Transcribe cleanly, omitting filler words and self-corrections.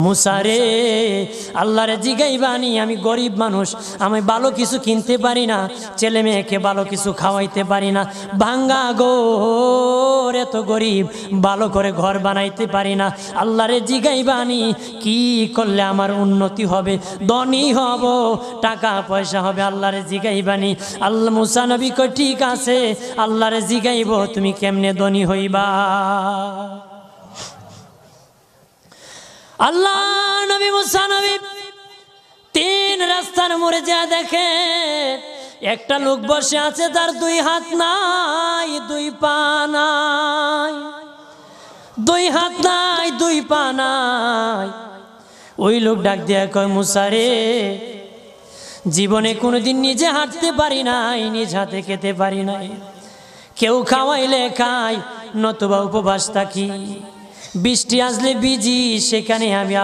মুসারে আল্লাহরে জিগাইবানি, আমি গরিব মানুষ, আমি ভালো কিছু কিনতে পারি না, ছেলে মেয়েকে ভালো কিছু খাওয়াইতে পারি না, ভাঙ্গা ঘর, এত গরিব, ভালো করে ঘর বানাইতে পারি না। আল্লাহরে জিগাইবানি কি করলে আমার উন্নতি হবে, ধনী হব, টাকা পয়সা হবে। আল্লাহরে জিগাইবানি। আল্লাহ মুসা নবী কই ঠিক আছে, আল্লাহরে জিগাইব তুমি কেমনে ধনী হইবা। আল্লাহ নবী মুসা নবী তিন রাস্তার মোড়ে যা দেখে একটা লোক বসে আছে, তার দুই হাত নাই, দুই পা নাই, দুই হাত নাই, দুই পা নাই। ওই লোক ডাক দিয়া কয়, মুসা রে, জীবনে কোনোদিন নিজে হাঁটতে পারি নাই, নিজ হাতে খেতে পারি নাই, কেউ খাওয়াইলে খাই, নতুবা উপবাস থাকি, বৃষ্টি আসলে ভিজি, সেখানে আমি